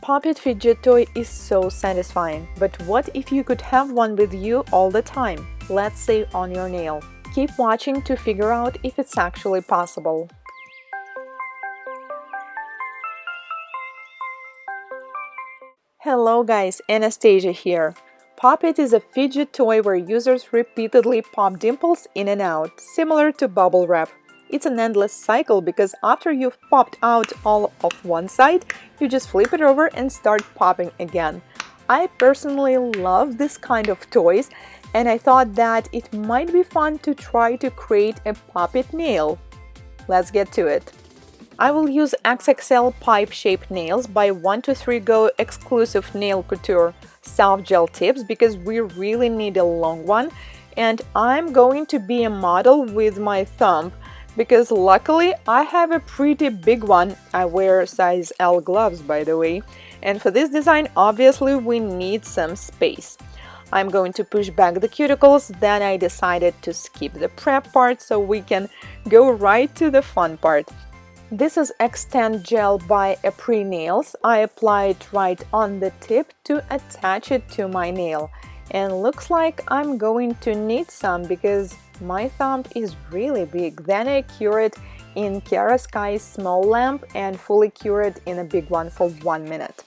Pop-it fidget toy is so satisfying, but what if you could have one with you all the time? Let's say on your nail. Keep watching to figure out if it's actually possible. Hello guys, Anastasia here. Pop-it is a fidget toy where users repeatedly pop dimples in and out, similar to bubble wrap. It's an endless cycle because after you've popped out all of one side, you just flip it over and start popping again. I personally love this kind of toys, and I thought that it might be fun to try to create a pop-it nail. Let's get to it. I will use XXL pipe-shaped nails by 1-2-3 Go exclusive Nail Couture soft gel tips because we really need a long one, and I'm going to be a model with my thumb because luckily I have a pretty big one. I wear size L gloves, by the way, and for this design obviously we need some space. I'm going to push back the cuticles, then I decided to skip the prep part so we can go right to the fun part. This is Extend Gel by Apres Nails. I apply it right on the tip to attach it to my nail. And looks like I'm going to need some because my thumb is really big. Then I cure it in Chiara Sky's small lamp and fully cure it in a big one for 1 minute.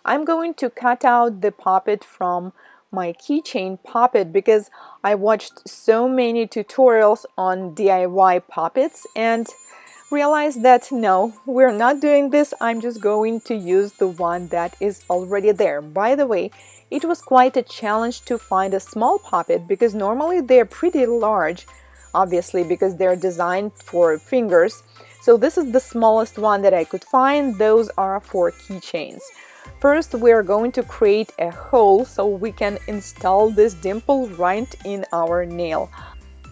I'm going to cut out the poppet from my keychain poppet because I watched so many tutorials on DIY poppets and realized that no, we're not doing this. I'm just going to use the one that is already there. By the way, it was quite a challenge to find a small poppet because normally they're pretty large, obviously because they're designed for fingers. So this is the smallest one that I could find. Those are for keychains. First, we're going to create a hole so we can install this dimple right in our nail.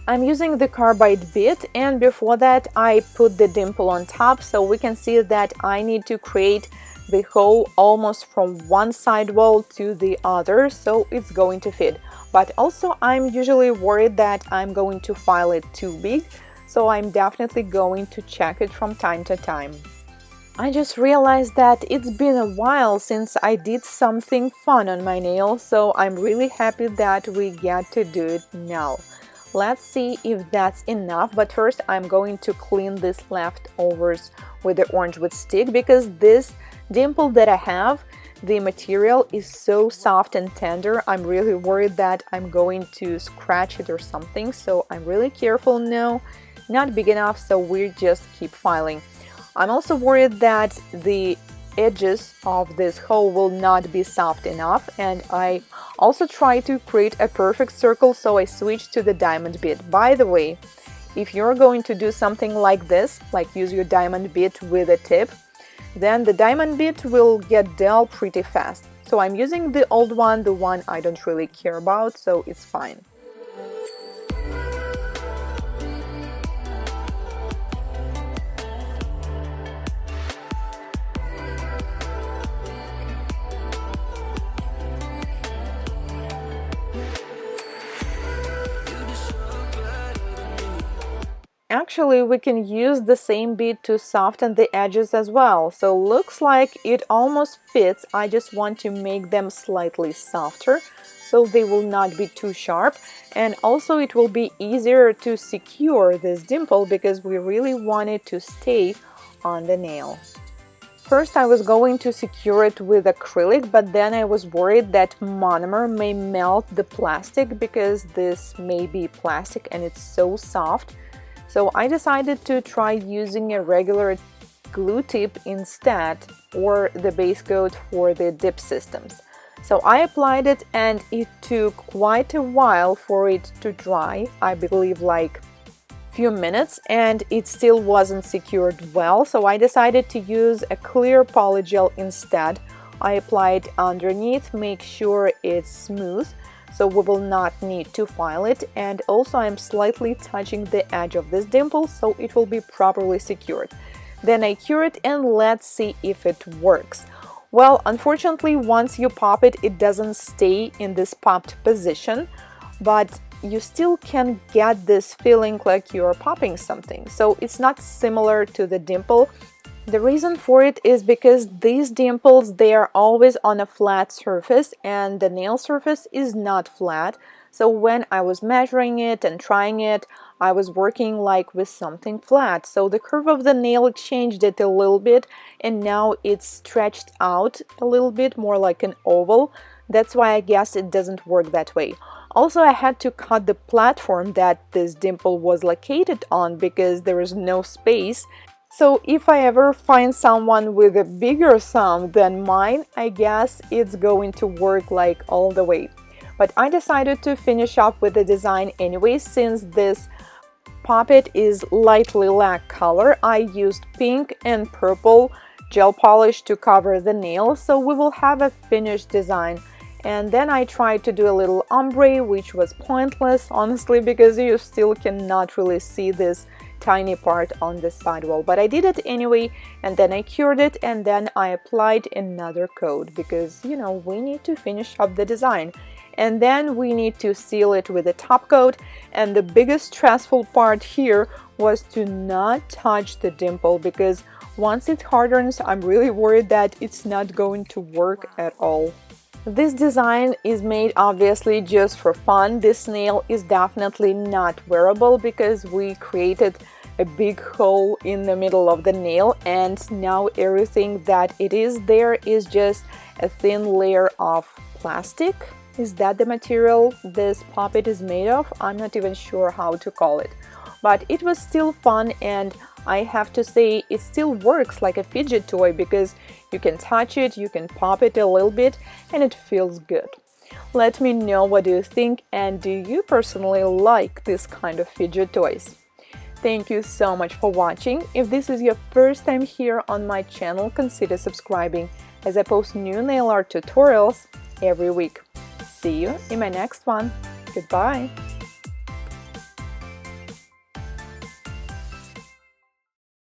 I'm using the carbide bit, and before that I put the dimple on top so we can see that I need to create the hole almost from one side wall to the other so it's going to fit. But also I'm usually worried that I'm going to file it too big, so I'm definitely going to check it from time to time. I just realized that it's been a while since I did something fun on my nail, so I'm really happy that we get to do it now. Let's see if that's enough, but first I'm going to clean these leftovers with the orange wood stick because this dimple that I have, the material is so soft and tender. I'm really worried that I'm going to scratch it or something, so I'm really careful. No, not big enough, so we just keep filing. I'm also worried that the edges of this hole will not be soft enough, and I also try to create a perfect circle, so I switch to the diamond bit. By the way, if you're going to do something like this, like use your diamond bit with a tip, then the diamond bit will get dull pretty fast. So I'm using the old one, the one I don't really care about, so it's fine. Actually, we can use the same bit to soften the edges as well, so looks like it almost fits. I just want to make them slightly softer so they will not be too sharp, and also it will be easier to secure this dimple because we really want it to stay on the nail. First I was going to secure it with acrylic, but then I was worried that monomer may melt the plastic because this may be plastic and it's so soft. So I decided to try using a regular glue tip instead, or the base coat for the dip systems. So I applied it and it took quite a while for it to dry, I believe like few minutes, and it still wasn't secured well, so I decided to use a clear polygel instead. I applied underneath, make sure it's smooth, so we will not need to file it, and also I'm slightly touching the edge of this dimple so it will be properly secured. Then I cure it and let's see if it works. Well, unfortunately, once you pop it, it doesn't stay in this popped position, but you still can get this feeling like you're popping something. So it's not similar to the dimple. The reason for it is because these dimples, they are always on a flat surface and the nail surface is not flat. So when I was measuring it and trying it, I was working like with something flat. So the curve of the nail changed it a little bit and now it's stretched out a little bit more like an oval. That's why I guess it doesn't work that way. Also, I had to cut the platform that this dimple was located on because there is no space. So if I ever find someone with a bigger thumb than mine, I guess it's going to work like all the way. But I decided to finish up with the design anyway, since this puppet is lightly lilac color. I used pink and purple gel polish to cover the nail, so we will have a finished design. And then I tried to do a little ombre, which was pointless, honestly, because you still cannot really see this tiny part on the sidewall. But I did it anyway, and then I cured it, and then I applied another coat because, you know, we need to finish up the design. And then we need to seal it with a top coat, and the biggest stressful part here was to not touch the dimple, because once it hardens, I'm really worried that it's not going to work at all. This design is made obviously just for fun. This nail is definitely not wearable because we created a big hole in the middle of the nail, and now everything that it is there is just a thin layer of plastic. Is that the material this puppet is made of? I'm not even sure how to call it. But it was still fun, and I have to say it still works like a fidget toy because you can touch it, you can pop it a little bit, and it feels good. Let me know what do you think, and do you personally like this kind of fidget toys? Thank you so much for watching. If this is your first time here on my channel, consider subscribing as I post new nail art tutorials every week. See you in my next one. Goodbye!